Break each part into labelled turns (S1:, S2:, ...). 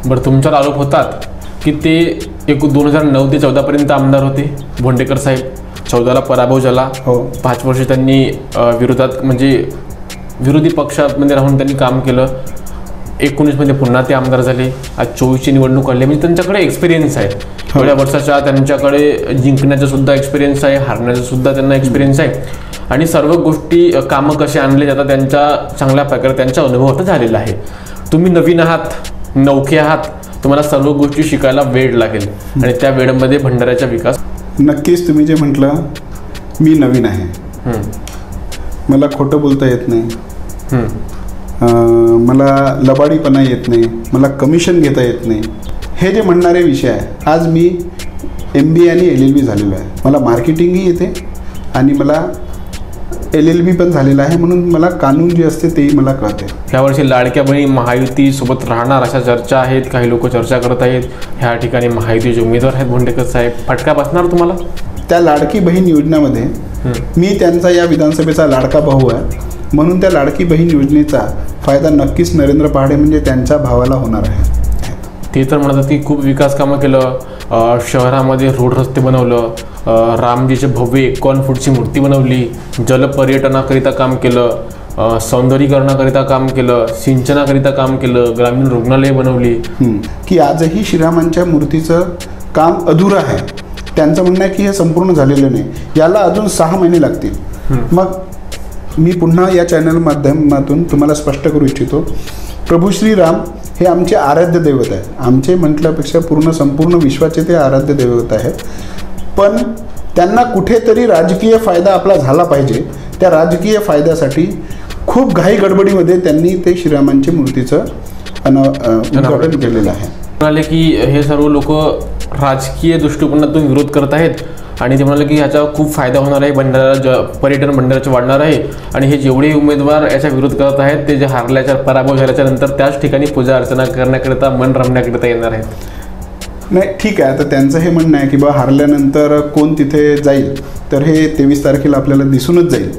S1: बरं, तुमच्यावर आरोप होतात की ते 2009 ते 14 पर्यंत आमदार होते भोंडेकर साहेब. 14ला पराभव झाला. 5 वर्ष त्यांनी विरोधात म्हणजे विरोधी पक्षामध्ये राहून त्यांनी काम केलं. 19 मध्ये पुन्हा ते आमदार झाले. आज 24ची निवडणूक आली. म्हणजे त्यांच्याकडे एक्सपिरियन्स आहे. थोड्या वर्षाच्या त्यांच्याकडे जिंकण्याचा सुद्धा एक्सपिरियन्स आहे, हारण्याचा सुद्धा त्यांना एक्सपिरियन्स आहे. आणि सर्व गोष्टी कामं कसे आणले जातात त्यांच्या चांगल्या प्रकारे त्यांचा अनुभव आता झालेला आहे. तुम्ही नवीन आहात, नौखे आहात, तुम्हाला सर्व गोष्टी शिकायला वेळ लागेल आणि त्या वेळेमध्ये भंडाऱ्याचा विकास.
S2: नक्कीच तुम्ही जे म्हटलं, मी नवीन आहे, मला खोटं बोलता येत नाही, मला लबाडीपणा येत नाही, मला कमिशन घेता येत नाही, हे जे म्हणणारे विषय आहे. आज मी MBA आणि LLB झालेलो आहे. मला मार्केटिंगही येते आणि मला LLB पण झालेला आहे, म्हणून मला कानून जे असते तेही मला कळते.
S1: यावर्षी लाडक्या बहीण महायुती सोबत राहणार अशा चर्चा आहेत. काही लोक चर्चा करत आहेत. ह्या ठिकाणी महायुतीचे उमेदवार आहेत भोंडेकर साहेब. फटका बसणार तुम्हाला
S2: त्या लाडकी बहीण योजनेमध्ये? मी त्यांचा या विधानसभेचा लाडका भाऊ आहे, म्हणून त्या लाडकी बहीण योजनेचा फायदा नक्कीच नरेंद्र पहाडे म्हणजे त्यांच्या भावाला होणार आहे.
S1: ते तर म्हणतात की खूप विकास कामं केलं, शहरामध्ये रोड रस्ते बनवलं, रामजीचे भव्य 51 फूटची मूर्ती बनवली, जलपर्यटनाकरिता काम केलं, सौंदर्यीकरणाकरिता काम केलं, सिंचनाकरिता काम केलं, ग्रामीण रुग्णालय बनवली.
S2: की आजही श्रीरामांच्या मूर्तीचं काम अधुरं आहे. त्यांचं म्हणणं आहे की हे संपूर्ण झालेलं नाही, याला अजून 6 महिने लागतील. मग मी पुन्हा या चॅनल माध्यमातून तुम्हाला स्पष्ट करू इच्छितो, प्रभू श्रीराम हे आमचे आराध्य दैवत आहे. आमचे म्हटल्यापेक्षा संपूर्ण विश्वाचे ते आराध्य दैवत आहे. पण त्यांना कुठेतरी राजकीय फायदा आपला झाला पाहिजे. त्या राजकीय फायद्यासाठी खूप घाई गडबडीमध्ये त्यांनी ते श्रीरामांच्या मूर्तीचं उद्घाटन केलेलं आहे.
S1: म्हणाले की हे सर्व लोक राजकीय दृष्टिकोनातून विरोध करत आहेत आणि ते म्हणाले की ह्याचा खूप फायदा होणार आहे, भंडारा पर्यटन भंडाऱ्याचं वाढणार आहे. आणि हे जेवढे उमेदवार याचा विरोध करत आहेत ते जे हारल्याच्या पराभव झाल्याच्या नंतर त्याच ठिकाणी पूजा अर्चना करण्याकरिता, मन रमण्याकरिता येणार आहेत.
S2: नाही, ठीक आहे. आता त्यांचं हे म्हणणं आहे की बा हारल्यानंतर कोण तिथे जाईल, तर हे 23 तारखेला आपल्याला दिसूनच जाईल.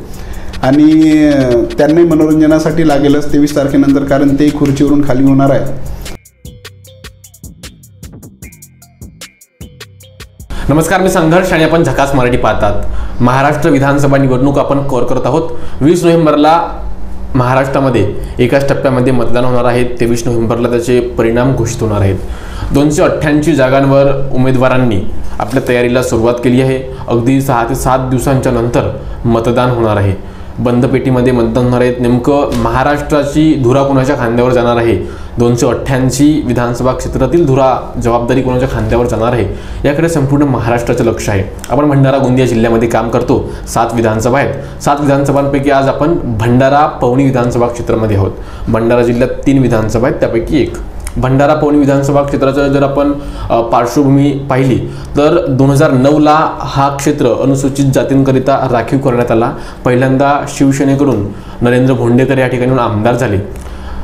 S2: आणि त्यांनाही मनोरंजनासाठी लागेलच 23 तारखेनंतर, कारण ते खुर्चीवरून खाली होणार आहे.
S1: नमस्कार, मी संघर्ष आणि आपण झकास मराठी पाहतात. महाराष्ट्र विधानसभा निवडणूक आपण कव्हर करत आहोत. 20 नोव्हेंबरला महाराष्ट्रामध्ये एकाच टप्प्यामध्ये मतदान होणार आहे. 23 नोव्हेंबरला त्याचे परिणाम घोषित होणार आहेत. 288 जागांवर उमेदवारांनी आपल्या तयारीला सुरुवात केली आहे. अगदी 6 ते 7 दिवसांच्या नंतर मतदान होणार आहे. बंद पेटीमध्ये मतदान होणार आहेत. नेमकं महाराष्ट्राची धुरा कोणाच्या खांद्यावर जाणार आहे, 288 विधानसभा क्षेत्रातील धुरा जबाबदारी कोणाच्या खांद्यावर जाणार आहे, याकडे संपूर्ण महाराष्ट्राचं लक्ष आहे. आपण भंडारा गोंदिया जिल्ह्यामध्ये काम करतो. 7 विधानसभा आहेत. 7 विधानसभांपैकी आज आपण भंडारा पवनी विधानसभा क्षेत्रामध्ये आहोत. भंडारा जिल्ह्यात 3 विधानसभा आहेत, त्यापैकी एक भंडारा पवनी विधानसभा क्षेत्राचं जर आपण पार्श्वभूमी पाहिली तर 2009ला हा क्षेत्र अनुसूचित जातींकरिता राखीव करण्यात आला. पहिल्यांदा शिवसेनेकडून नरेंद्र भोंडेकर या ठिकाणी आमदार झाले.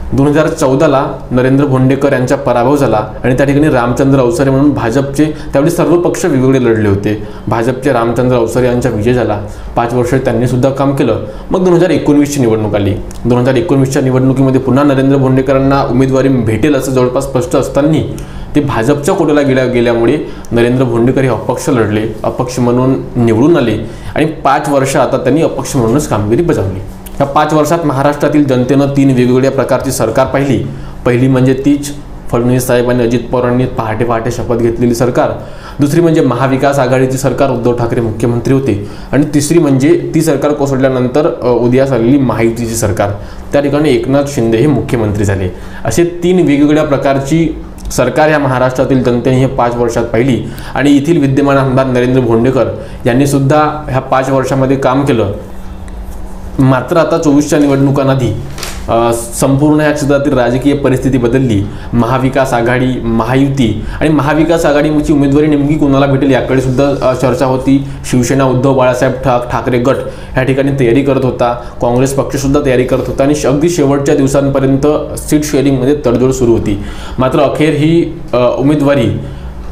S1: 2014ला नरेंद्र भोंडेकर यांचा पराभव झाला आणि त्या ठिकाणी रामचंद्र अवसरे म्हणून भाजपचे, त्यावेळी सर्व पक्ष वेगवेगळे लढले होते, भाजपचे रामचंद्र अवसरे यांचा विजय झाला. 5 वर्ष त्यांनी सुद्धा काम केलं. मग 2019ची निवडणूक आली. 2019च्या निवडणुकीमध्ये पुन्हा नरेंद्र भोंडेकरांना उमेदवारी भेटेल असं जवळपास स्पष्ट असताना ते भाजपच्या कोट्याला गेल्यामुळे नरेंद्र भोंडेकर हे अपक्ष लढले, अपक्ष म्हणून निवडून आले आणि 5 वर्ष आता त्यांनी अपक्ष म्हणूनच कामगिरी बजावली. या 5 वर्षात महाराष्ट्रातील जनतेनं 3 वेगवेगळ्या प्रकारची सरकार पाहिली. पहिली म्हणजे तीच फडणवीस साहेब आणि अजित पवारांनी पहाटे पहाटे शपथ घेतलेली सरकार. दुसरी म्हणजे महाविकास आघाडीची सरकार, उद्धव ठाकरे मुख्यमंत्री होते. आणि तिसरी म्हणजे ती सरकार कोसळल्यानंतर उदयास आलेली महायुतीची सरकार, त्या ठिकाणी एकनाथ शिंदे हे मुख्यमंत्री झाले. असे 3 वेगवेगळ्या प्रकारची सरकार या महाराष्ट्रातील जनतेने हे 5 वर्षात पाहिली. आणि येथील विद्यमान आमदार नरेंद्र भोंडेकर यांनी सुद्धा ह्या 5 वर्षामध्ये काम केलं. मात्र आता 24च्या निवडणुकांआधी संपूर्ण या क्षेत्रातील राजकीय परिस्थिती बदलली. महाविकास आघाडी, महायुती आणि महाविकास आघाडीची उमेदवारी नेमकी कोणाला भेटेल याकडे सुद्धा चर्चा होती. शिवसेना उद्धव बाळासाहेब ठाकरे गट ह्या ठिकाणी तयारी करत होता. काँग्रेस पक्षसुद्धा तयारी करत होता आणि अगदी शेवटच्या दिवसांपर्यंत सीट शेअरिंगमध्ये तडजोड सुरू होती. मात्र अखेर ही उमेदवारी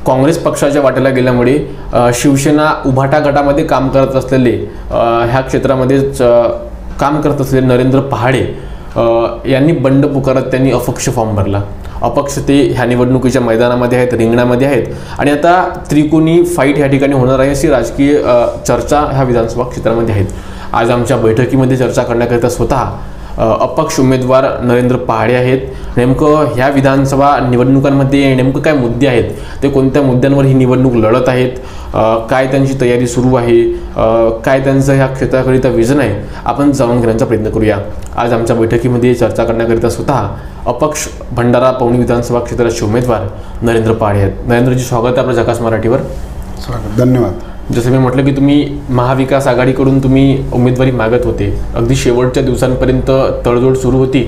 S1: काँग्रेस पक्षाच्या वाटेला गेल्यामुळे शिवसेना उभाटा गटामध्ये काम करत असलेले, ह्या क्षेत्रामध्ये काम करत असलेले नरेंद्र पहाडे यांनी बंड पुकारत त्यांनी अपक्ष फॉर्म भरला. अपक्ष ते ह्या निवडणुकीच्या मैदानामध्ये आहेत, रिंगणामध्ये आहेत आणि आता त्रिकोणी फाईट ह्या ठिकाणी होणार आहे अशी राजकीय चर्चा ह्या विधानसभा क्षेत्रामध्ये आहेत. आज आमच्या बैठकीमध्ये चर्चा करण्याकरिता स्वतः अपक्ष उमेदवार नरेंद्र पहाडे आहेत. नेमकं ह्या विधानसभा निवडणुकांमध्ये नेमकं काय मुद्दे आहेत, ते कोणत्या मुद्द्यांवर ही निवडणूक लढत आहेत, काय त्यांची तयारी सुरू आहे, काय त्यांचं ह्या क्षेत्राकरिता विजन आहे, आपण जाणून घेण्याचा प्रयत्न करूया. आज आमच्या बैठकीमध्ये चर्चा करण्याकरिता स्वतः अपक्ष भंडारा पवनी विधानसभा क्षेत्राचे उमेदवार नरेंद्र पहाडे आहेत. नरेंद्रजी, स्वागत आहे आपल्या झकास मराठीवर.
S2: स्वागत. धन्यवाद.
S1: जसं मी म्हटलं की तुम्ही महाविकास आघाडीकडून तुम्ही उमेदवारी मागत होते, अगदी शेवटच्या दिवसांपर्यंत तडजोड सुरू होती,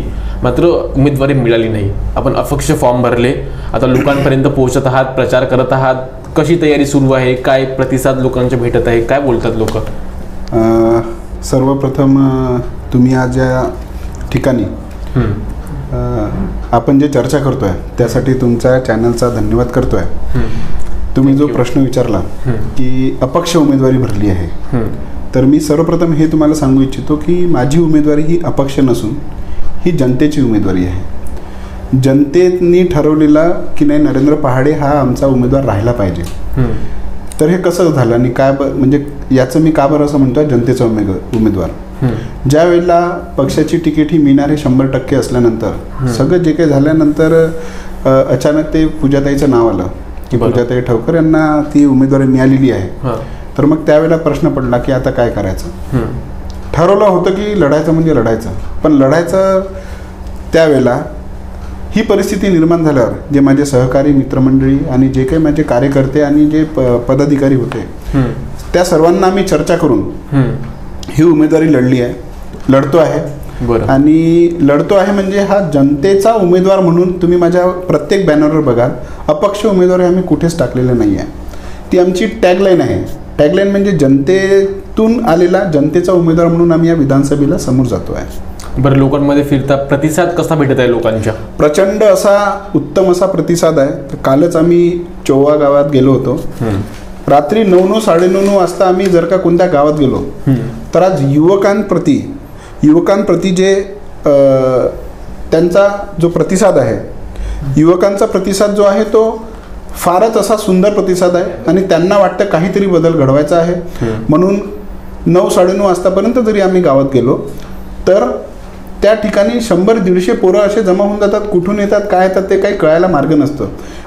S1: मात्र उमेदवारी मिळाली नाही. आपण अपक्ष फॉर्म भरले, आता लोकांपर्यंत पोहोचत आहात, प्रचार करत आहात. कशी तयारी सुरू आहे, काय प्रतिसाद लोकांच्या भेटत आहे, काय बोलतात लोक?
S2: सर्वप्रथम तुम्ही आज या ठिकाणी आपण जे चर्चा करतोय त्यासाठी तुमच्या चॅनलचा धन्यवाद करतोय. तुम्ही जो प्रश्न विचारला की अपक्ष उमेदवारी भरली आहे, तर मी सर्वप्रथम हे तुम्हाला सांगू इच्छितो की माझी उमेदवारी ही अपक्ष नसून ही जनतेची उमेदवारी आहे. जनतेने ठरवलेला की नाही नरेंद्र पहाडे हा आमचा उमेदवार राहिला पाहिजे. तर हे कसं झालं आणि काय म्हणजे याचं मी का बरं असं म्हणतोय जनतेचा उमेदवार. ज्या वेळेला पक्षाची तिकीट ही मिळणारे 100% असल्यानंतर सगळं जे काही झाल्यानंतर अचानक ते पूजाताईचं नाव आलं की पूजाताई ठवकर यांना ती उमेदवारी मिळालेली आहे. तर मग त्यावेळेला प्रश्न पडला की आता काय करायचं. ठरवलं होतं की लढायचं म्हणजे लढायचं, पण लढायचं त्यावेळेला ही परिस्थिती निर्माण झाल्यावर जे माझे सहकारी मित्रमंडळी आणि जे काही माझे कार्यकर्ते आणि जे पदाधिकारी होते त्या सर्वांना आम्ही चर्चा करून ही उमेदवारी लढतो आहे. आणि लढतो आहे म्हणजे हा जनतेचा उमेदवार म्हणून तुम्ही माझ्या प्रत्येक बॅनरवर बघाल अपक्ष उमेदवारी आम्ही कुठेच टाकलेले नाही आहे. ती आमची टॅगलाईन आहे. टॅगलाईन म्हणजे जनतेतून आलेला जनतेचा उमेदवार म्हणून आम्ही या विधानसभेला समोर जातो आहे.
S1: बरं, लोकांमध्ये फिरता प्रतिसाद कसा भेटत आहे लोकांच्या?
S2: प्रचंड असा उत्तम असा प्रतिसाद आहे. तर कालच आम्ही चोवा गावात गेलो होतो. रात्री 9 साडेनऊ वाजता आम्ही जर का कोणत्या गावात गेलो तर आज युवकांप्रती जे त्यांचा जो प्रतिसाद आहे, युवकांचा प्रतिसाद जो आहे तो फारच असा सुंदर प्रतिसाद आहे आणि त्यांना वाटतं काहीतरी बदल घडवायचा आहे. म्हणून 9 साडेनऊ वाजतापर्यंत जरी आम्ही गावात गेलो तर त्या ठिकाणी 100-150 पोरं असे जमा होऊन जातात. कुठून येतात, काय येतात ते काही कळायला मार्ग नसतं.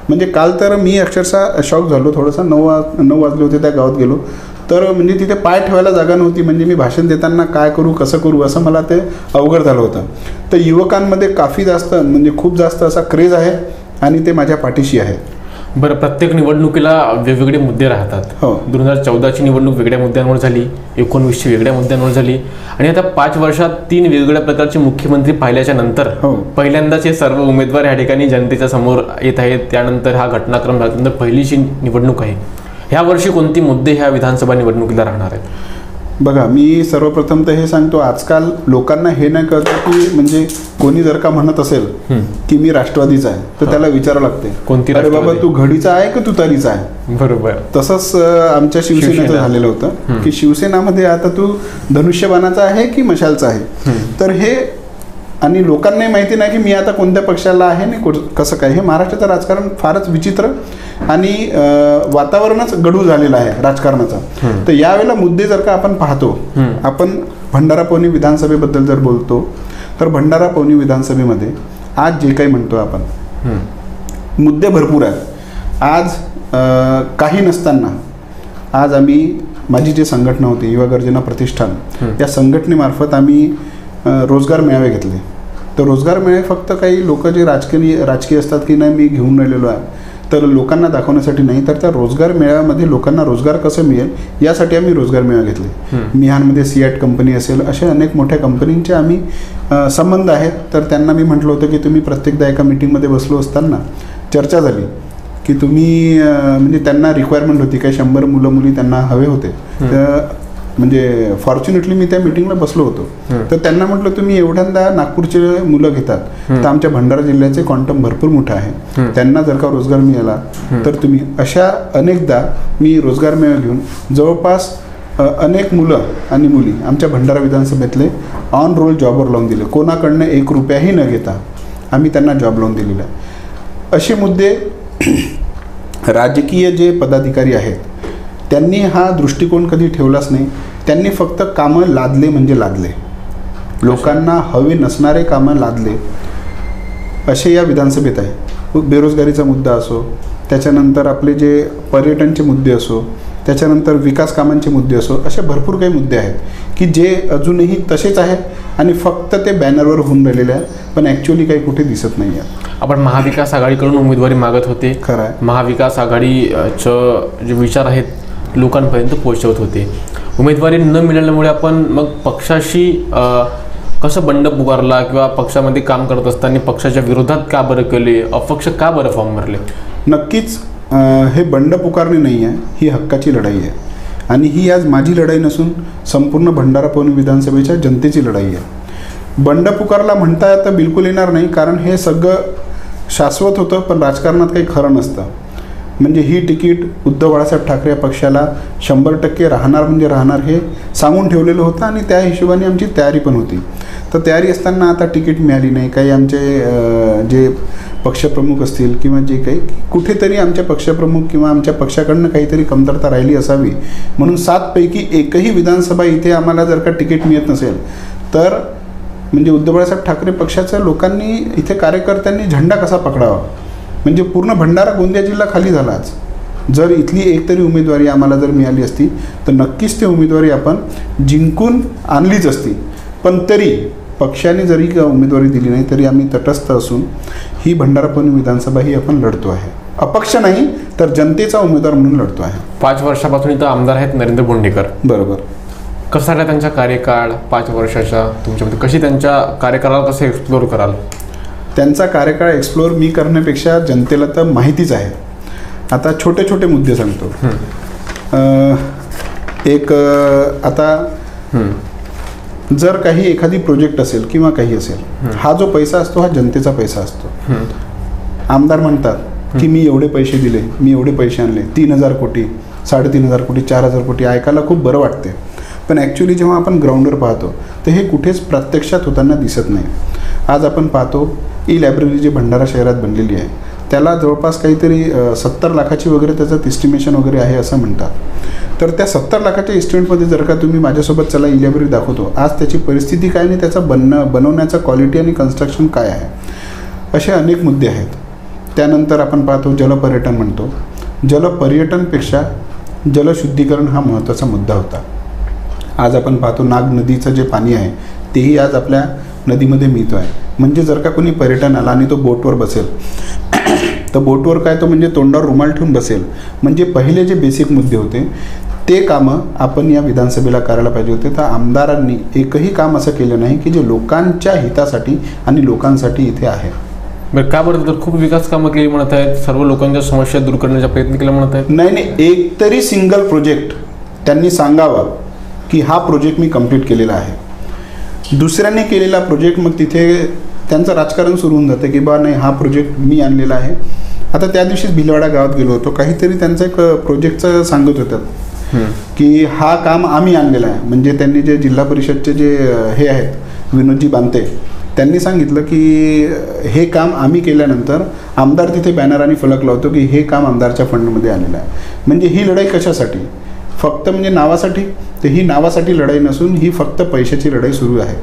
S2: म्हणजे काल तर मी अक्षरशः शॉक झालो थोडंसं. 9 वाजले होते त्या गावात गेलो तर म्हणजे तिथे पाय ठेवायला जागा नव्हती. म्हणजे मी भाषण देताना काय करू कसं करू असं मला ते अवघड झालं होतं. तर युवकांमध्ये काफी जास्त म्हणजे खूप जास्त असा क्रेज आहे आणि ते माझ्या पाठीशी आहे.
S1: बरं, प्रत्येक निवडणुकीला वेगवेगळे मुद्दे राहतात. 2014ची निवडणूक वेगळ्या मुद्द्यांवर झाली, 19ची वेगळ्या मुद्द्यांवर झाली आणि आता 5 वर्षात 3 वेगवेगळ्या प्रकारचे मुख्यमंत्री पाहिल्याच्या नंतर पहिल्यांदाच हे सर्व उमेदवार या ठिकाणी जनतेच्या समोर येत आहेत. त्यानंतर हा घटनाक्रम झाल्यानंतर पहिलीची निवडणूक आहे. ह्या वर्षी कोणते मुद्दे ह्या विधानसभा निवडणुकीला राहणार आहेत?
S2: बघा, मी सर्वप्रथम तर हे सांगतो, आजकाल लोकांना हे नाही कळतं की म्हणजे कोणी जर का म्हणत असेल की मी राष्ट्रवादीचा आहे तर त्याला विचारावं लागते
S1: कोणती
S2: अरे बाबा तू घडीचा आहे की तुतारीचा आहे.
S1: बरोबर.
S2: तसंच आमच्या शिवसेनेचं झालेलं होतं की शिवसेनामध्ये आता तू धनुष्यबाणाचा आहे की मशालचा आहे. तर हे आणि लोकांनाही माहिती नाही की मी आता कोणत्या पक्षाला आहे आणि कसं काय. हे महाराष्ट्राचं राजकारण फारच विचित्र आणि वातावरणच गढूळ झालेलं आहे राजकारणाचं. तर यावेळेला मुद्दे जर का आपण पाहतो, आपण भंडारा पवनी विधानसभेबद्दल जर बोलतो तर भंडारा पवनी विधानसभेमध्ये आज जे काही म्हणतो आपण मुद्दे भरपूर आहेत. आज काही नसताना आज आम्ही माझी जी संघटना होती युवा गर्जना प्रतिष्ठान, या संघटनेमार्फत आम्ही रोजगार मेळावे घेतले. तर रोजगार मेळावे फक्त काही लोक जे राजकीय असतात की नाही मी घेऊन राहिलेलो आहे तर लोकांना दाखवण्यासाठी नाही, तर त्या रोजगार मेळाव्यामध्ये लोकांना रोजगार कसं मिळेल यासाठी आम्ही रोजगार मेळावे घेतले. मिहानमध्ये सिॲट कंपनी असेल, अशा अनेक मोठ्या कंपनींचे आम्ही संबंध आहेत. तर त्यांना मी म्हटलं होतं की तुम्ही प्रत्येकदा एका मीटिंगमध्ये बसलो असताना चर्चा झाली की तुम्ही म्हणजे त्यांना रिक्वायरमेंट होती काही 100 मुलं मुली त्यांना हवे होते. म्हणजे फॉर्च्युनेटली मी त्या मीटिंगला बसलो होतो. तर त्यांना म्हटलं तुम्ही एवढ्यांदा नागपूरचे मुलं घेतात तर आमच्या भंडारा जिल्ह्याचे क्वांटम भरपूर मोठं आहे. त्यांना जर का रोजगार मिळाला तर तुम्ही अशा अनेकदा मी रोजगार मेळावा घेऊन जवळपास अनेक मुलं आणि मुली आमच्या भंडारा विधानसभेतले ऑन रोल जॉबवर लावून दिले. कोणाकडनं 1 रुपयाही न घेता आम्ही त्यांना जॉब लावून दिलेला आहे. असे मुद्दे राजकीय जे पदाधिकारी आहेत त्यांनी हा दृष्टिकोन कधी ठेवलाच नाही. त्यांनी फक्त कामं लादले म्हणजे लादले, लोकांना हवे नसणारे कामं लादले असे या विधानसभेत आहे. बेरोजगारीचा मुद्दा असो, त्याच्यानंतर आपले जे पर्यटनचे मुद्दे असो, त्याच्यानंतर विकास कामांचे मुद्दे असो, असे भरपूर काही मुद्दे आहेत की जे अजूनही तसेच आहेत आणि फक्त ते बॅनरवर होऊन राहिलेले आहे, पण ॲक्च्युअली काही कुठे दिसत नाही आहे.
S1: आपण महाविकास आघाडीकडून उमेदवारी मागत होते.
S2: खरं आहे.
S1: महाविकास आघाडीचं जे विचार आहेत लोकांपर्यंत पोहोचवत होते. उमेदवारी न मिळाल्यामुळे आपण मग पक्षाशी कसं बंड पुकारला किंवा पक्षामध्ये काम करत असताना पक्षाच्या विरोधात का बरं केले, अपक्ष का बरं फॉर्म भरले?
S2: नक्कीच हे बंड पुकारणे नाही आहे, ही हक्काची लढाई आहे आणि ही आज माझी लढाई नसून संपूर्ण भंडारा पवनी विधानसभेच्या जनतेची लढाई आहे. बंड पुकारला म्हणता तर बिलकुल येणार नाही, कारण हे सगळं शाश्वत होतं, पण राजकारणात काही खरं नसतं. म्हणजे ही तिकीट उद्धव बाळासाहेब ठाकरे या पक्षाला 100% राहणार म्हणजे राहणार हे सांगून ठेवलेलं होतं आणि त्या हिशोबाने आमची तयारी पण होती. तर तयारी असताना आता तिकीट मिळाली नाही. काही आमचे जे पक्षप्रमुख असतील किंवा जे काही कुठेतरी आमच्या पक्षप्रमुख किंवा आमच्या पक्षाकडनं काहीतरी कमतरता राहिली असावी म्हणून 7 पैकी एकही विधानसभा इथे आम्हाला जर का तिकीट मिळत नसेल तर म्हणजे उद्धव बाळासाहेब ठाकरे पक्षाच्या लोकांनी इथे कार्यकर्त्यांनी झेंडा कसा पकडावा, म्हणजे पूर्ण भंडारा गोंदिया जिल्हा खाली झालाच. जर इथली एक तरी उमेदवारी आम्हाला जर मिळाली असती तर नक्कीच ती उमेदवारी आपण जिंकून आणलीच असती. पण तरी पक्षाने जरी उमेदवारी दिली नाही तरी आम्ही तटस्थ असून ही भंडारा पवनी विधानसभा ही आपण लढतो आहे. अपक्ष नाही तर जनतेचा उमेदवार म्हणून लढतो आहे.
S1: 5 वर्षापासून इथं आमदार आहेत नरेंद्र बोंडेकर.
S2: बरोबर.
S1: कसा आहे त्यांचा कार्यकाळ 5 वर्षाचा तुमच्यामध्ये, कशी त्यांच्या कार्यकाळाला कसं एक्सप्लोर कराल?
S2: त्यांचा कार्यकाळ एक्सप्लोर मी करण्यापेक्षा जनतेला तर माहितीच आहे. आता छोटे छोटे मुद्दे सांगतो. एक आता जर काही एखादी प्रोजेक्ट असेल किंवा काही असेल, हा जो पैसा असतो हा जनतेचा पैसा असतो. आमदार म्हणतात की मी एवढे पैसे दिले, मी एवढे पैसे आणले, 3,000 कोटी, 3,500 कोटी, 4,000 कोटी, ऐकायला खूप बरं वाटते. पण ॲक्च्युली जेव्हा आपण ग्राउंडवर पाहतो तर हे कुठेच प्रत्यक्षात होताना दिसत नाही. आज आपण पाहतो ई-लायब्ररी जी भंडारा शहरात बनलेली आहे त्याला जवळपास काहीतरी 70 लाखाची वगैरे त्याचं एस्टिमेशन वगैरे आहे असं म्हणतात. तर त्या 70 लाखाच्या एस्टिमेटमध्ये जर का तुम्ही माझ्यासोबत चला ई-लायब्ररी दाखवतो, आज त्याची परिस्थिती काय आणि त्याचा बनवण्याचा क्वालिटी आणि कन्स्ट्रक्शन काय आहे, असे अनेक मुद्दे आहेत. त्यानंतर आपण पाहतो जलपर्यटन म्हणतो. जलपर्यटनपेक्षा जलशुद्धीकरण हा महत्त्वाचा मुद्दा होता. आज आपण पाहतो नाग नदीचं जे पाणी आहे तेही आज आपल्या नदीमध्ये मिळतो आहे. म्हणजे जर का कोणी पर्यटन आला आणि तो बोटवर बसेल तर बोटवर काय तो म्हणजे तोंडावर रुमाल ठेवून बसेल. म्हणजे पहिले जे बेसिक मुद्दे होते ते कामं आपण या विधानसभेला करायला पाहिजे होते. तर आमदारांनी एकही काम असं केलं नाही की जे लोकांच्या हितासाठी आणि लोकांसाठी इथे आहे.
S1: बरं, का बरं? तर खूप विकास कामं केली म्हणत आहेत, सर्व लोकांच्या समस्या दूर करण्याचा प्रयत्न केला म्हणत आहेत.
S2: नाही, एक तरी सिंगल प्रोजेक्ट त्यांनी सांगावा की हा प्रोजेक्ट मी कंप्लीट केलेला आहे. दुसऱ्यांनी केलेला प्रोजेक्ट मग तिथे त्यांचं राजकारण सुरू होऊन जातं की बा नाही हा प्रोजेक्ट मी आणलेला आहे. आता त्या दिवशीच भिलवाडा गावात गेलो होतो, काहीतरी त्यांचं एक प्रोजेक्टचं सांगत होतं की हा काम आम्ही आणलेला आहे. म्हणजे त्यांनी जे जिल्हा परिषदचे जे हे आहेत विनोदजी बांते त्यांनी सांगितलं की हे काम आम्ही केल्यानंतर आमदार तिथे बॅनर आणि फलक लावतो की हे काम आमदारच्या फंडमध्ये आलेलं आहे. म्हणजे ही लढाई कशासाठी? फक्त म्हणजे नावासाठी? तर ही नावासाठी लढाई नसून ही फक्त पैशाची लढाई सुरू आहे.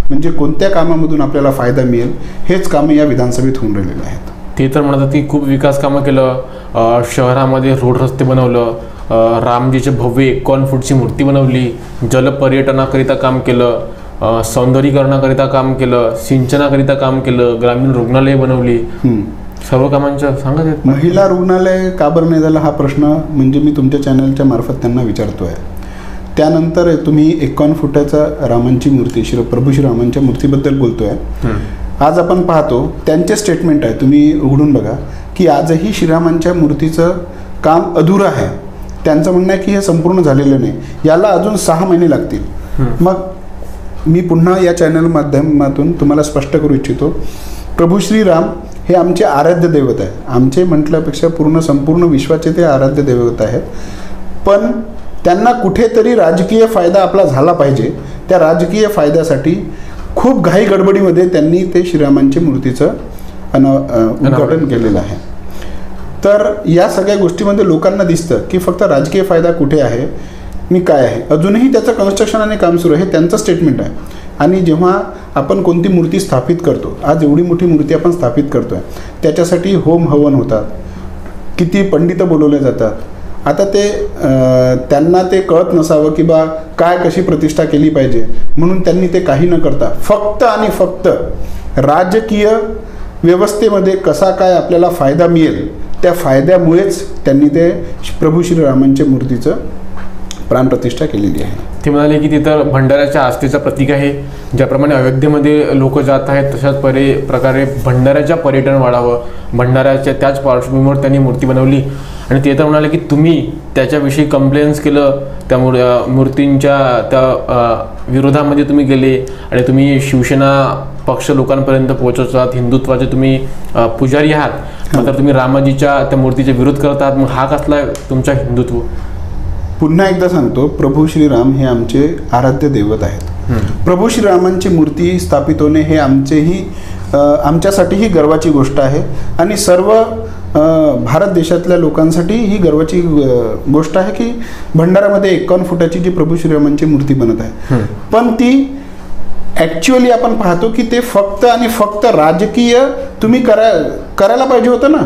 S2: म्हणजे कोणत्या कामामधून आपल्याला फायदा मिळेल हेच कामं या विधानसभेत होऊन राहिलेले आहेत.
S1: ते तर म्हणतात की खूप विकास कामं केलं, शहरामध्ये रोड रस्ते बनवलं, रामजीचे भव्य 51 फूटची मूर्ती बनवली, जलपर्यटनाकरिता काम केलं, सौंदर्यीकरणाकरिता काम केलं, सिंचनाकरिता काम केलं, ग्रामीण रुग्णालय बनवली, सर्व कामांच्या सांगत आहेत.
S2: महिला रुग्णालय का बरं नाही झालं हा प्रश्न म्हणजे मी तुमच्या चॅनलच्या मार्फत त्यांना विचारतो आहे. त्यानंतर तुम्ही 51 फुटाचा रामांची मूर्ती प्रभू श्रीरामांच्या मूर्तीबद्दल बोलतो आहे. आज आपण पाहतो त्यांचे स्टेटमेंट आहे, तुम्ही उघडून बघा की आजही श्रीरामांच्या मूर्तीचं काम अधुरं आहे. त्यांचं म्हणणं आहे की हे संपूर्ण झालेलं नाही, याला अजून 6 महिने लागतील. मग मी पुन्हा या चॅनल माध्यमातून तुम्हाला स्पष्ट करू इच्छितो, प्रभू श्रीराम हे आमचे आराध्य दैवत आहे. आमचे म्हटल्यापेक्षा संपूर्ण विश्वाचे ते आराध्य दैवत आहेत. पण त्यांना कुठेतरी राजकीय फायदा आपला झाला पाहिजे. त्या राजकीय फायद्यासाठी खूप घाई गडबडीमध्ये त्यांनी ते श्रीरामांच्या मूर्तीचं उद्घाटन केलेलं आहे. तर या सगळ्या गोष्टीमध्ये लोकांना दिसतं की फक्त राजकीय फायदा कुठे आहे आणि काय आहे. अजूनही त्याचं कन्स्ट्रक्शन आणि काम सुरू आहे, हे त्यांचं स्टेटमेंट आहे. आणि जेव्हा आपण कोणती मूर्ती स्थापित करतो, आज एवढी मोठी मूर्ती आपण स्थापित करतोय, त्याच्यासाठी होम हवन होतात, किती पंडित बोलवले जातात. आता ते त्यांना ते कळत नसावं की बा काय कशी प्रतिष्ठा केली पाहिजे, म्हणून त्यांनी ते काही न करता फक्त आणि फक्त राजकीय व्यवस्थेमध्ये कसा काय आपल्याला फायदा मिळेल, त्या फायद्यामुळेच त्यांनी ते प्रभू श्रीरामांच्या मूर्तीचं प्राणप्रतिष्ठा केलेली आहे.
S1: ते म्हणाले की तिथं भंडाऱ्याच्या आस्थेचं प्रतीक आहे. ज्याप्रमाणे अयोध्येमध्ये लोक जात आहेत, तशाच प्रकारे भंडाऱ्याच्या पर्यटन वाढावं, भंडाऱ्याच्या त्याच पार्श्वभूमीवर त्यांनी मूर्ती बनवली. आणि ते तर म्हणाले की तुम्ही त्याच्याविषयी कंप्लेन्स केलं, त्या मूर्तींच्या त्या विरोधामध्ये तुम्ही गेले आणि तुम्ही शिवसेना पक्ष लोकांपर्यंत पोहोचवतात, हिंदुत्वाचे तुम्ही पुजारी आहात, मात्र तुम्ही रामाजीच्या त्या मूर्तीचा विरोध करतात. मग हा कसला तुमचा हिंदुत्व?
S2: पुन्हा एकदा सांगतो, प्रभू श्रीराम हे आमचे आराध्य दैवत आहेत. प्रभू श्रीरामांची मूर्ती स्थापित होणे हे आमच्यासाठीही गर्वाची गोष्ट आहे आणि सर्व भारत देशातल्या लोकांसाठी ही गर्वाची गोष्ट आहे की भंडारामध्ये 51 फुटाची जी प्रभू श्रीरामांची मूर्ती बनत आहे. पण ती ॲक्च्युअली आपण पाहतो की ते फक्त आणि फक्त राजकीय तुम्ही करायला पाहिजे होतं ना.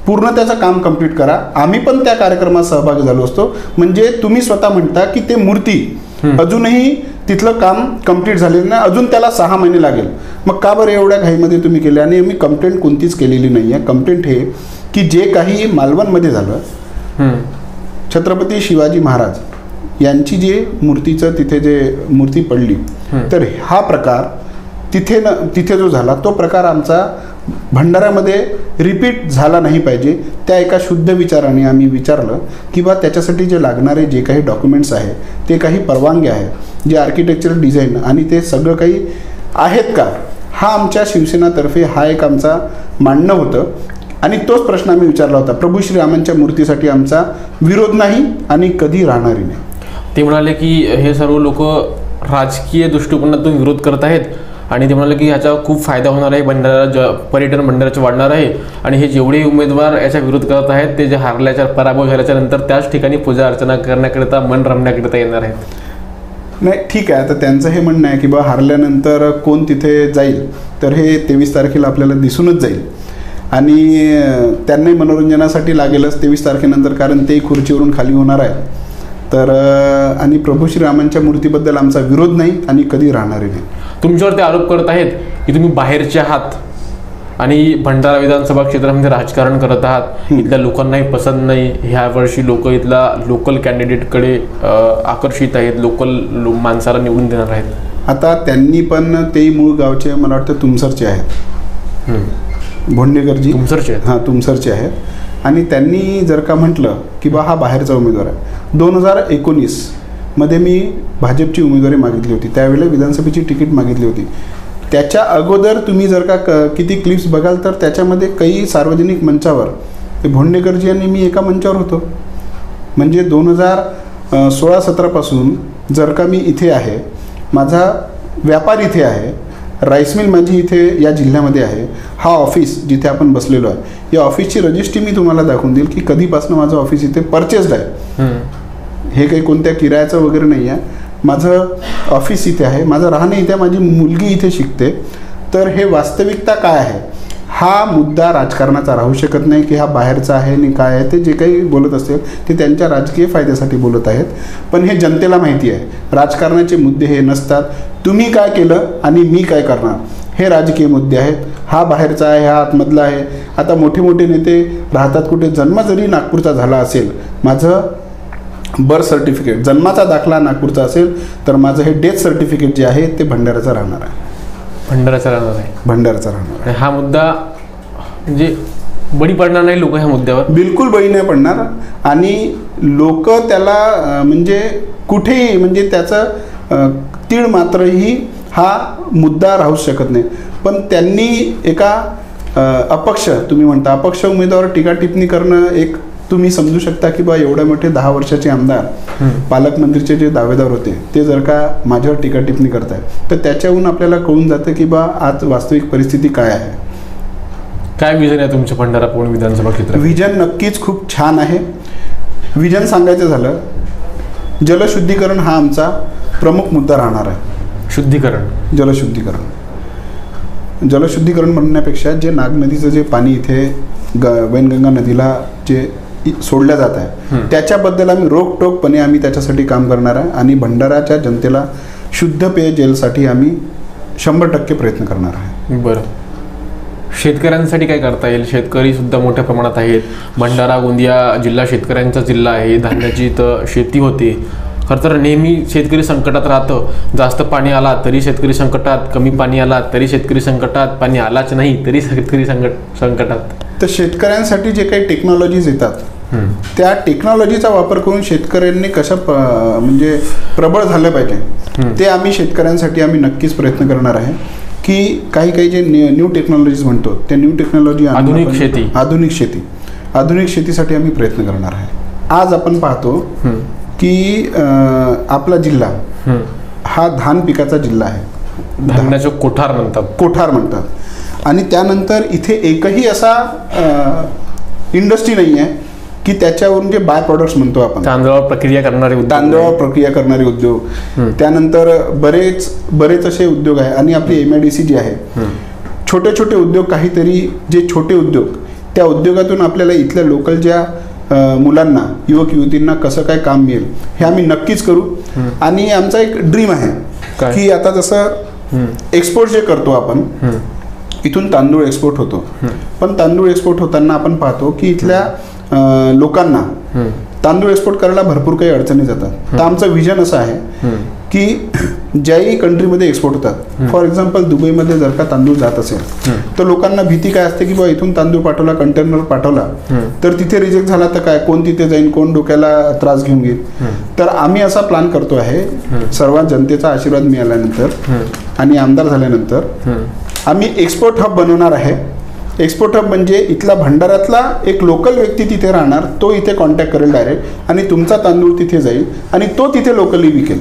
S2: पूर्ण त्याचं काम कंप्लीट करा. आम्ही पण त्या कार्यक्रमात सहभागी झालो असतो. म्हणजे तुम्ही स्वतः म्हणता की ते मूर्ती अजूनही तिथलं काम कंप्लीट झालेलं नाही, अजून त्याला 6 महिने लागेल. मग का बरं एवढ्या घाईमध्ये तुम्ही केले? आणि आम्ही कंप्लेंट कोणतीच केलेली नाही आहे. कंप्लेंट हे की जे काही मालवणमध्ये झालं, छत्रपती शिवाजी महाराज यांची जे मूर्तीचं तिथे जे मूर्ती पडली, तर हा प्रकार तिथे जो झाला तो प्रकार आमचा भंडाऱ्यामध्ये रिपीट झाला नाही पाहिजे. त्या एका शुद्ध विचाराने आम्ही विचारलं की बा त्याच्यासाठी जे लागणारे जे काही डॉक्युमेंट्स आहे, ते काही परवानग्या आहे, जे आर्किटेक्चरल डिझाईन आणि ते सगळं काही आहेत का, हा आमच्या शिवसेनातर्फे हा एक आमचा मांडणं होतं. आणि तोच प्रश्न आम्ही विचारला होता. प्रभू श्रीरामांच्या मूर्तीसाठी आमचा विरोध नाही आणि कधी राहणारही नाही.
S1: ते म्हणाले की हे सर्व लोक राजकीय दृष्टिकोनातून विरोध करत आहेत आणि ते म्हणाले की ह्याचा खूप फायदा होणार आहे, पर्यटन भंडाऱ्याचं वाढणार आहे. आणि हे जेवढे उमेदवार याचा विरोध करत आहेत ते जे पराभव झाल्याच्या नंतर त्याच ठिकाणी पूजा अर्चना करण्याकरिता, मन रमण्याकरिता येणार आहेत.
S2: नाही, ठीक आहे. आता त्यांचं हे म्हणणं आहे की बा हारल्यानंतर कोण तिथे जाईल, तर हे 23 तारखेला आपल्याला दिसूनच जाईल. आणि त्यांनाही मनोरंजनासाठी लागेलच 23 तारखेनंतर, कारण ते खुर्चीवरून खाली होणार आहे. तर आणि प्रभू श्रीरामांच्या मूर्तीबद्दल आमचा विरोध नाही आणि कधी राहणारही नाही.
S1: तुमच्यावर ते आरोप करत आहेत की तुम्ही बाहेरचे आहात आणि भंडारा विधानसभा क्षेत्रामध्ये राजकारण करत आहात, इथल्या लोकांनाही पसंत नाही. ह्या वर्षी लोक इथला लोकल कॅन्डिडेटकडे आकर्षित आहेत, लोकल माणसाला निवडून देणार आहेत.
S2: आता त्यांनी पण ते मूळ गावचे, मला वाटतं तुमसरचे आहेत, भोंडेकरजी
S1: तुमसरचे आहेत.
S2: हां, तुमसरचे आहेत. आणि त्यांनी जर का म्हटलं की बा हा बाहेरचा उमेदवार आहे, 2019 मध्ये मी भाजपची उमेदवारी मागितली होती, त्यावेळेला विधानसभेची तिकीट मागितली होती. त्याच्या अगोदर तुम्ही जर का किती क्लिप्स बघाल तर त्याच्यामध्ये काही सार्वजनिक मंचावर ते भोंडेकरजी आणि मी एका मंचावर होतो. म्हणजे 2016-17 पासून जर का मी इथे आहे, माझा व्यापार इथे आहे, राईस मिल माझी इथे या जिल्ह्यामध्ये आहे, हा ऑफिस जिथे आपण बसलेलो आहे, या ऑफिसची रजिस्ट्री मी तुम्हाला दाखवून देईल की कधीपासून माझं ऑफिस इथे परचेस्ड आहे. हे काही कोणत्या किरायाचं वगैरे नाही आहे. माझं ऑफिस इथे आहे, माझं राहणं इथे, माझी मुलगी इथे शिकते. तर हे वास्तविकता काय आहे, हा मुद्दा राजकारणाचा राहू शकत नाही की हा बाहेरचा आहे आणि काय आहे. ते जे काही बोलत असतील ते त्यांच्या राजकीय फायद्यासाठी बोलत आहेत. पण हे जनतेला माहिती आहे, राजकारणाचे मुद्दे हे नसतात. तुम्ही काय केलं आणि मी काय करणार, हे राजकीय मुद्दे आहेत. हा बाहेरचा आहे, हा आतमधला आहे. आता मोठे मोठे नेते राहतात कुठे, जन्म जरी नागपूरचा झाला असेल, माझं बर्थ सर्टिफिकेट, जन्माचा दाखला नागपूरचा असेल, तर माझं हे डेथ सर्टिफिकेट जे आहे ते भंडाऱ्याचं राहणार आहे.
S1: भंडाऱ्याचा राहणार आहे.
S2: भंडाऱ्याचा राहणार आहे.
S1: हा मुद्दा म्हणजे बळी पडणार नाही लोक ह्या मुद्द्यावर,
S2: बिलकुल बळी नाही पडणार. आणि लोक त्याला म्हणजे कुठेही म्हणजे त्याचं तीळ मात्रही हा मुद्दा राहू शकत नाही. पण त्यांनी एका अपक्ष, तुम्ही म्हणता अपक्ष उमेदवार टीका टिप्पणी करणं, एक तुम्ही समजू शकता की बा एवढे मोठे 10 वर्षाचे आमदार, पालकमंत्रीचे जे दावेदार होते, ते जर का माझ्यावर टीका टिप्पणी करताय, तर त्याच्याहून आपल्याला कळून जातं की बा आज वास्तविक परिस्थिती काय आहे.
S1: काय विजन आहे तुमच्या भंडारा पवनी विधानसभा क्षेत्रात?
S2: विजन नक्कीच खूप छान आहे. विजन सांगायचं झालं, जलशुद्धीकरण हा आमचा प्रमुख मुद्दा राहणार आहे.
S1: शुद्धीकरण,
S2: जलशुद्धीकरण म्हणण्यापेक्षा जे नाग नदीचं जे पाणी इथे वैनगंगा नदीला जे सोडल्या जात आहे त्याच्याबद्दल आम्ही रोखठोकपणे आम्ही त्याच्यासाठी काम करणार आहे. आणि भंडाराच्या जनतेला शुद्ध पेयजलसाठी आम्ही 100% प्रयत्न करणार आहे.
S1: बरं, शेतकऱ्यांसाठी काय करता येईल? शेतकरी सुद्धा मोठ्या प्रमाणात आहेत. भंडारा गोंदिया जिल्हा शेतकऱ्यांचा जिल्हा आहे. धान्याची तर शेती होते. खरं तर नेहमी शेतकरी संकटात राहतं. जास्त पाणी आला तरी शेतकरी संकटात, कमी पाणी आला तरी शेतकरी संकटात, पाणी आलाच नाही तरी शेतकरी संकटात.
S2: तर शेतकऱ्यांसाठी जे काही टेक्नॉलॉजीज येतात त्या टेक्नॉलॉजीचा वापर करून शेतकऱ्यांनी कशा म्हणजे प्रबळ झालं पाहिजे ते आम्ही शेतकऱ्यांसाठी आम्ही नक्कीच प्रयत्न करणार आहे. की काही जे न्यू टेक्नॉलॉजीज म्हणतो त्या न्यू टेक्नॉलॉजी, आधुनिक शेतीसाठी आम्ही प्रयत्न करणार आहे. आज आपण पाहतो की आपला जिल्हा हा धान पिकाचा जिल्हा आहे.
S1: धान्याचं कोठार म्हणतात. आणि त्यानंतर इथे एकही असा इंडस्ट्री नाही आहे की त्याच्यावरून जे बाय प्रोडक्ट्स म्हणतो आपण, तांदळावर प्रक्रिया करणारे उद्योग, त्यानंतर बरेच असे उद्योग आहे. आणि आपली MIDC जी आहे, छोटे छोटे उद्योग, काहीतरी जे छोटे उद्योग, त्या उद्योगातून आपल्याला इथल्या लोकल ज्या मुलांना, युवक युवतींना कसं काय काम मिळेल हे आम्ही नक्कीच करू. आणि आमचा एक ड्रीम आहे की आता जसं एक्सपोर्ट जे करतो आपण, इथून तांदूळ एक्सपोर्ट होतो, पण तांदूळ एक्सपोर्ट होताना आपण पाहतो की इथल्या लोकांना तांदूळ एक्सपोर्ट करायला भरपूर काही अडचणी जातात. तर आमचं विजन असं आहे की ज्याही कंट्रीमध्ये एक्सपोर्ट होतात, फॉर एक्झाम्पल दुबईमध्ये जर का तांदूळ जात असेल तर लोकांना भीती काय असते की बाबा इथून तांदूळ पाठवला, कंटेनर पाठवला तर तिथे रिजेक्ट झाला तर काय, कोण तिथे जाईल, कोण डोक्याला त्रास घेऊन घेईल. तर आम्ही असा प्लॅन करतो आहे, सर्वात जनतेचा आशीर्वाद मिळाल्यानंतर आणि आमदार झाल्यानंतर आम्ही एक्सपोर्ट हब बनवणार आहे. एक्सपोर्ट हब म्हणजे इथला भंडाऱ्यातला एक लोकल व्यक्ती तिथे राहणार, तो इथे कॉन्टॅक्ट करेल डायरेक्ट आणि तुमचा तांदूळ तिथे जाईल आणि तो तिथे लोकली विकेल.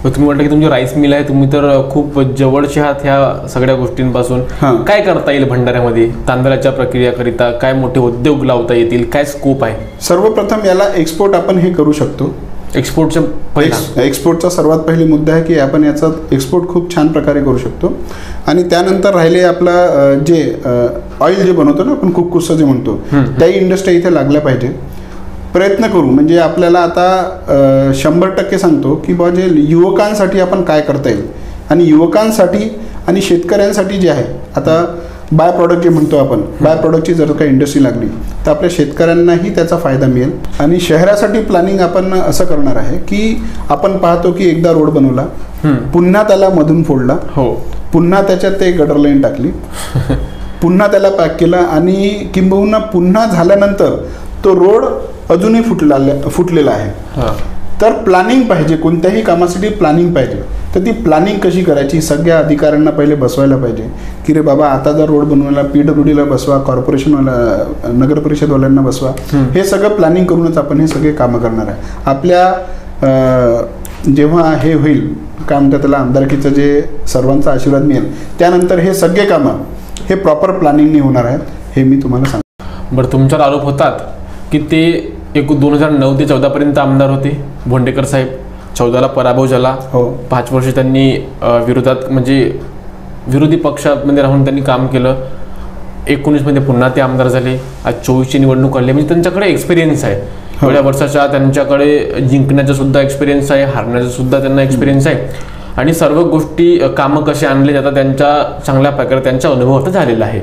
S1: तुम्ही म्हटलं की तुमची राईस मिल आहे, तुम्ही तर खूप जवळचे आहात ह्या सगळ्या गोष्टींपासून. काय करता येईल भंडाऱ्यामध्ये तांदळाच्या प्रक्रियाकरिता? काय मोठे उद्योग लावता येतील? काय स्कोप आहे?
S2: सर्वप्रथम याला एक्सपोर्ट आपण हे करू शकतो. एक्सपोर्टचा सर्वात पहिला मुद्दा आहे की आपण याचा एक्सपोर्ट खूप छान प्रकारे करू शकतो. आणि त्यानंतर राहिले आपला जे ऑइल जे बनवतो ना आपण, कुक्कुसचं जे म्हणतो, त्याही इंडस्ट्री इथे लागल्या पाहिजे. प्रयत्न करू म्हणजे आपल्याला आता 100% सांगतो की बाबा जे युवकांसाठी आपण काय करता येईल, आणि युवकांसाठी आणि शेतकऱ्यांसाठी जे आहे, आता बाय प्रॉडक्ट जे म्हणतो आपण, बाय प्रॉडक्टची जर काही इंडस्ट्री लागली तर आपल्या शेतकऱ्यांनाही त्याचा फायदा मिळेल. आणि शहरासाठी प्लॅनिंग आपण असं करणार आहे की आपण पाहतो की एकदा रोड बनवला, पुन्हा त्याला मधून फोडला, पुन्हा त्याच्यात ते गटर लाईन टाकली, पुन्हा त्याला पॅक केला आणि किंबहुना पुन्हा झाल्यानंतर तो रोड अजूनही फुटलेला आहे. तर प्लॅनिंग पाहिजे, कोणत्याही कामासाठी प्लॅनिंग पाहिजे. तर ती प्लॅनिंग कशी करायची, सगळ्या अधिकाऱ्यांना पहिले बसवायला पाहिजे की रे बाबा आता जर रोड बनवायला PWDला बसवा, कॉर्पोरेशनवाला, नगर परिषदवाल्यांना बसवा. हे सगळं प्लॅनिंग करूनच आपण हे सगळे कामं करणार आहे. आपल्या जेव्हा हे होईल काय म्हणतात त्याला, आमदारकीचं जे सर्वांचा आशीर्वाद मिळेल त्यानंतर हे सगळे कामं हे प्रॉपर प्लॅनिंगने होणार आहेत, हे मी तुम्हाला सांगतो.
S1: बरं, तुमच्यावर आरोप होतात की ते 2009 ते 14 पर्यंत आमदार होते भोंडेकर साहेब, 14ला पराभव झाला. 5 वर्ष त्यांनी विरोधात म्हणजे विरोधी पक्षामध्ये राहून त्यांनी काम केलं. 19 मध्ये पुन्हा ते आमदार झाले. आज 24ची निवडणूक आली. म्हणजे त्यांच्याकडे एक्सपिरियन्स आहे. एवढ्या वर्षाच्या त्यांच्याकडे जिंकण्याचा सुद्धा एक्सपिरियन्स आहे, हारण्याचा सुद्धा त्यांना एक्सपिरियन्स आहे. आणि सर्व गोष्टी कामं कसे आणले जातात त्यांच्या चांगल्या प्रकारे त्यांचा अनुभव आता झालेला आहे.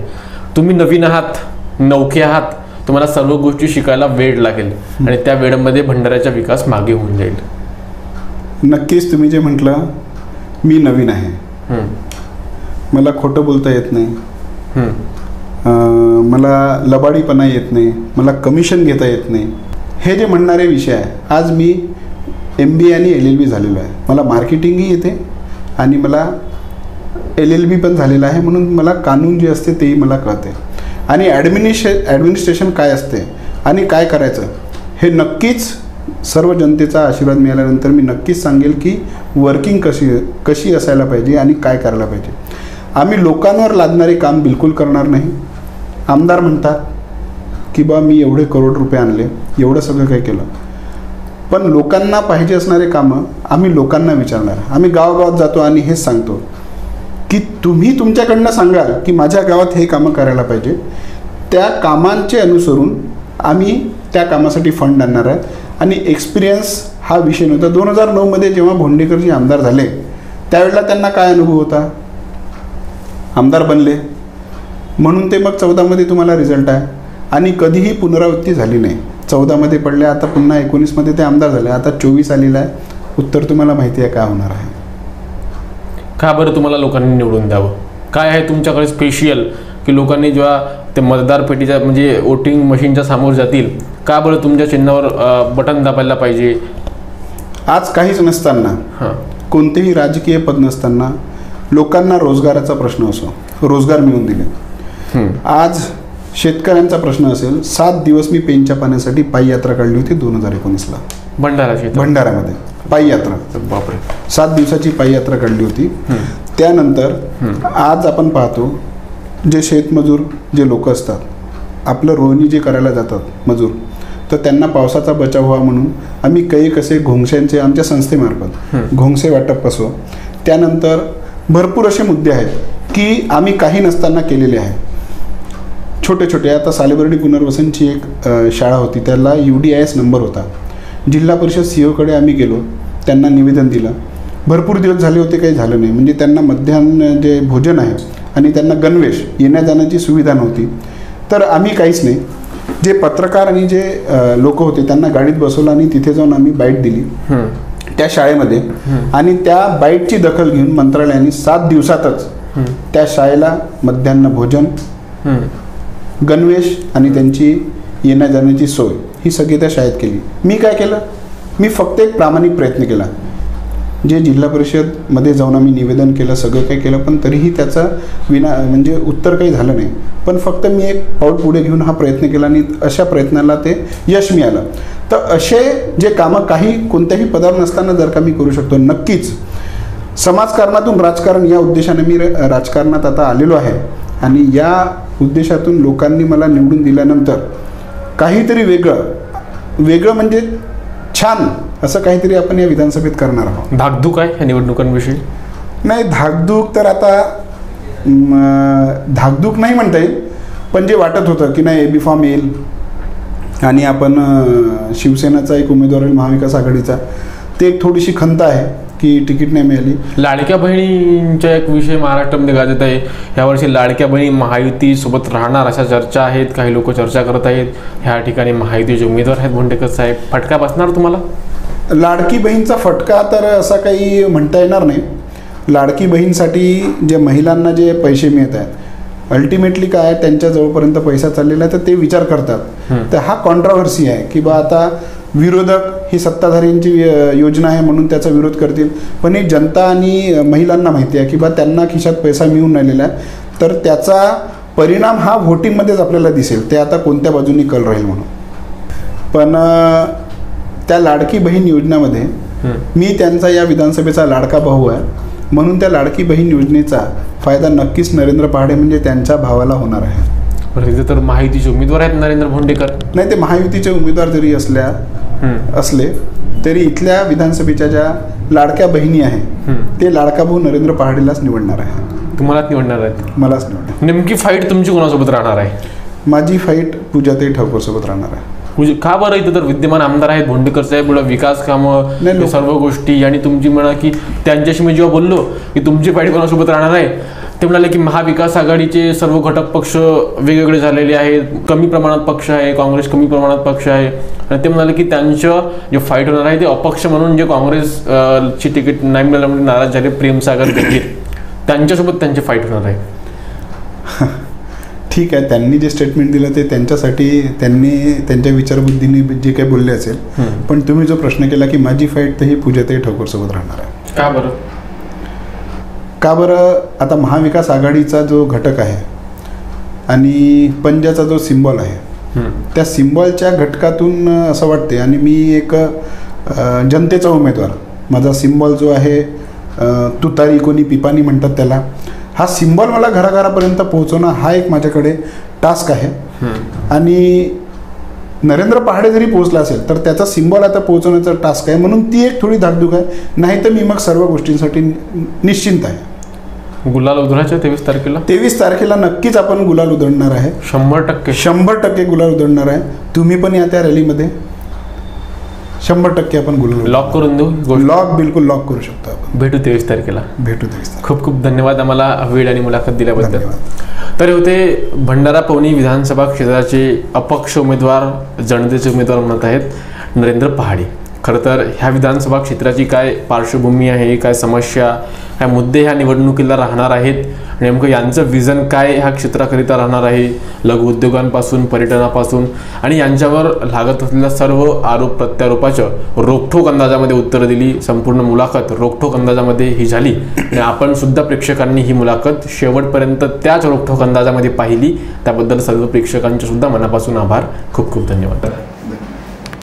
S1: तुम्ही नवीन आहात, नौखे आहात, तुम्हाला सर्व गोष्टी शिकायला वेळ लागेल आणि त्या वेळेमध्ये भंडाऱ्याचा विकास मागे होऊन जाईल.
S2: नक्कीच तुम्ही जे म्हटलं, मी नवीन आहे, मला खोटं बोलता येत नाही, मला लबाडीपणा येत नाही, मला कमिशन घेता येत नाही, हे जे म्हणणारे विषय आहे. आज मी MBA आणि LLB झालेलो आहे. मला मार्केटिंगही येते आणि मला LLB पण झालेलं आहे, म्हणून मला कानून जे असते तेही मला कळते. आणि ॲडमिनिस्ट्रेशन काय असते आणि काय करायचं हे नक्कीच सर्व जनतेचा आशीर्वाद मिळाल्यानंतर मी नक्कीच सांगेल की वर्किंग कशी असायला पाहिजे आणि काय करायला पाहिजे. आम्ही लोकांवर लादणारे काम बिलकुल करणार नाही. आमदार म्हणतात की बा मी एवढे करोड रुपये आणले, एवढं सगळं काही केलं, पण लोकांना पाहिजे असणारे कामं आम्ही लोकांना विचारणार. आम्ही गावागावात जातो आणि हेच सांगतो की तुम्ही तुमच्याकडनं सांगाल की माझ्या गावात हे कामं करायला पाहिजे, त्या कामांचे अनुसरून आम्ही त्या कामासाठी फंड आणणार आहे. आणि एक्सपिरियन्स हा विषय नव्हता. 2009मध्ये जेव्हा भोंडेकरजी आमदार झाले त्यावेळेला त्यांना काय अनुभव होता, आमदार बनले म्हणून ते मग 14मध्ये तुम्हाला रिझल्ट आहे. आणि कधीही पुनरावृत्ती झाली नाही. 14मध्ये पडले, आता पुन्हा 19मध्ये ते आमदार झाले, आता 24 आलेला आहे. उत्तर तुम्हाला माहिती आहे काय होणार आहे.
S1: का बरं तुम्हाला लोकांनी निवडून द्यावं? काय आहे तुमच्याकडे स्पेशल की लोकांनी जेव्हा ते मतदार पेटीच्या म्हणजे वोटिंग मशीनच्या समोर जातील, का बरं तुमच्या चिन्हावर बटन दाबायला पाहिजे?
S2: आज काहीच नसताना, कोणतेही राजकीय पद नसताना लोकांना रोजगाराचा प्रश्न असो, रोजगार मिळवून दिले. आज शेतकऱ्यांचा प्रश्न असेल, 7 दिवस मी पेनच्या पाण्यासाठी पायी यात्रा काढली होती 2019ला भंडाऱ्यामध्ये. पायी यात्रा,
S1: बापरे,
S2: 7 दिवसाची पायी यात्रा काढली होती. त्यानंतर आज आपण पाहतो जे शेतमजूर जे लोक असतात, आपलं रोहिणी जे करायला जातात मजूर, तर त्यांना पावसाचा बचाव व्हावा म्हणून आम्ही काही कसे घोंगशांचे आमच्या संस्थेमार्फत घोंगसे वाटप असो, त्यानंतर भरपूर असे मुद्दे आहेत की आम्ही काही नसताना केलेले आहे. छोटे छोटे, आता सालेबर्डी पुनर्वसनची एक शाळा होती, त्याला UDIS नंबर होता. जिल्हा परिषद CEOकडे आम्ही गेलो, त्यांना निवेदन दिलं. भरपूर दिवस झाले होते, काही झालं नाही. म्हणजे त्यांना मध्यान्ह जे भोजन आहे आणि त्यांना गणवेश, येण्या जाण्याची सुविधा नव्हती. तर आम्ही काहीच नाही, जे पत्रकार आणि जे लोक होते त्यांना गाडीत बसवलं आणि तिथे जाऊन आम्ही बाईट दिली त्या शाळेमध्ये. आणि त्या बाईटची दखल घेऊन मंत्रालयाने 7 दिवसातच त्या शाळेला मध्यान्ह भोजन, गणवेश आणि त्यांची येण्या जाण्याची सोय ही सगळी त्या शाळेत केली. मी काय केलं, मी फक्त एक प्रामाणिक प्रयत्न केला. जे जिल्हा परिषदमध्ये जाऊन आम्ही निवेदन केलं, सगळं काही केलं, पण तरीही त्याचं म्हणजे उत्तर काही झालं नाही. पण फक्त मी एक पाऊल पुढे घेऊन हा प्रयत्न केला आणि अशा प्रयत्नाला ते यश मिळालं. तर असे जे कामं काही कोणत्याही पदावर नसताना जर का मी करू शकतो, नक्कीच समाजकारणातून राजकारण या उद्देशाने मी राजकारणात आता आलेलो आहे. आणि या उद्देशातून लोकांनी मला निवडून दिल्यानंतर काहीतरी वेगळं म्हणजे छान असं काहीतरी आपण या विधानसभेत करणार आहोत.
S1: धाकधूक आहे या निवडणुकांविषयी?
S2: नाही, धाकधूक तर आता धाकधूक नाही म्हणता येईल, पण जे वाटत होतं की नाही AB फॉर्म येईल आणि आपण शिवसेनेचा एक उमेदवार येईल महाविकास आघाडीचा, ते एक थोडीशी खंत आहे की तिकीट नाही मिळाली.
S1: लाडक्या बहिणींचा एक विषय महाराष्ट्रामध्ये गाजत आहे. यावर्षी लाडक्या बहिणी महायुतीसोबत राहणार अशा चर्चा आहेत, काही लोक चर्चा करत आहेत. ह्या ठिकाणी महायुतीचे उमेदवार आहेत भोंडेकर साहेब, फटका बसणार तुम्हाला?
S2: लाडकी बहीणचा फटका तर असा काही म्हणता येणार नाही. लाडकी बहीणसाठी जे महिलांना जे पैसे मिळत आहेत, अल्टिमेटली काय त्यांच्या जवळपर्यंत पैसा चाललेला आहे तर ते विचार करतात. तर हा कॉन्ट्राव्हर्सी आहे की बा आता विरोधक ही सत्ताधाऱ्यांची योजना आहे म्हणून त्याचा विरोध करतील, पण ही जनता आणि महिलांना माहिती आहे की बा त्यांना खिशात पैसा मिळून राहिलेला आहे. तर त्याचा परिणाम हा व्होटिंगमध्येच आपल्याला दिसेल, ते आता कोणत्या बाजूनी कल राहील म्हणून. पण त्या लाडकी बहीण योजनेमध्ये मी त्यांचा या विधानसभेचा लाडका भाऊ आहे, म्हणून त्या लाडकी बहीण योजनेचा फायदा नक्कीच नरेंद्र पहाडे म्हणजे त्यांच्या भावाला होणार आहे.
S1: तिथे तर महायुतीचे उमेदवार आहेत नरेंद्र भोंडेकर.
S2: नाही, ते महायुतीचे उमेदवार जरी असले तरी इथल्या विधानसभेच्या ज्या लाडक्या बहिणी आहे ते लाडका भाऊ नरेंद्र पहाडेलाच निवडणार आहे.
S1: तुम्हालाच निवडणार आहेत?
S2: मलाच निवडणार.
S1: नेमकी फाईट तुमची कोणासोबत राहणार आहे?
S2: माझी फाईट पूजाताई ठाकूर सोबत राहणार आहे.
S1: का बरं? इथं तर विद्यमान आमदार आहेत भोंडेकर साहेब, विकास कामं, सर्व गोष्टी, आणि तुमची म्हणा की त्यांच्याशी मी जेव्हा बोललो की तुमची फाईट कोणासोबत राहणार आहे, ते म्हणाले की महाविकास आघाडीचे सर्व घटक पक्ष वेगवेगळे झालेले आहेत, कमी प्रमाणात पक्ष आहे, काँग्रेस कमी प्रमाणात पक्ष आहे. आणि ते म्हणाले की त्यांचं जे फाईट होणार आहे ते अपक्ष म्हणून जे काँग्रेसची तिकीट नाही मिळाल्यामुळे नाराज झाले, प्रेमसागर गंभीर, त्यांच्यासोबत त्यांची फाईट होणार आहे.
S2: ठीक आहे, त्यांनी जे स्टेटमेंट दिलं ते त्यांच्यासाठी, त्यांनी त्यांच्या विचारबुद्धीने जे काही बोलले असेल. पण तुम्ही जो प्रश्न केला की माझी फाईट तर ही पूजाताई ठाकूर सोबत राहणार आहे.
S1: का बरं?
S2: का बरं? आता महाविकास आघाडीचा जो घटक आहे आणि पंजाचा जो सिम्बॉल आहे, त्या सिम्बॉलच्या घटकातून असं वाटते, आणि मी एक जनतेचा उमेदवार, माझा सिम्बॉल जो आहे तुतारी, कोणी पिपाणी म्हणतात त्याला, हा सिम्बॉल मला घराघरापर्यंत पोहोचवणं हा एक माझ्याकडे टास्क आहे आणि नरेंद्र पहाडे जरी पोहोचला असेल तर त्याचा सिम्बॉल आता पोहोचवण्याचा टास्क आहे, म्हणून ती एक थोडी धाकधूक आहे. नाही तर मी मग सर्व गोष्टींसाठी निश्चिंत आहे.
S1: गुलाल उधळायचं 23 तारखेला.
S2: 23 तारखेला नक्कीच आपण गुलाल उधळणार आहे. 100% गुलाल उधळणार आहे. तुम्ही पण या त्या रॅलीमध्ये. 100% आपण गुलाल
S1: लॉक करून देऊ.
S2: लॉक बिलकुल लॉक करू शकतो आपण.
S1: भेटू 23 तारखेला.
S2: भेटू 23 तारखेला.
S1: खूप खूप धन्यवाद आम्हाला वेळ आणि मुलाखत दिल्याबद्दल. तर होते भंडारा पवनी विधानसभा क्षेत्राचे अपक्ष उमेदवार, जनतेचे उमेदवार म्हणत आहेत नरेंद्र पहाडे. खरं तर ह्या विधानसभा क्षेत्राची काय पार्श्वभूमी आहे, काय समस्या, काय मुद्दे ह्या निवडणुकीला राहणार आहेत, नेमकं यांचं विजन काय ह्या क्षेत्राकरिता राहणार आहे, लघु उद्योगांपासून पर्यटनापासून आणि यांच्यावर लागत असलेल्या सर्व आरोप प्रत्यारोपाचं रोखठोक अंदाजामध्ये उत्तरं दिली. संपूर्ण मुलाखत रोखठोक अंदाजामध्ये ही झाली आणि आपण सुद्धा प्रेक्षकांनी ही मुलाखत शेवटपर्यंत त्याच रोखठोक अंदाजामध्ये पाहिली. त्याबद्दल सर्व प्रेक्षकांचे सुद्धा मनापासून आभार. खूप खूप धन्यवाद.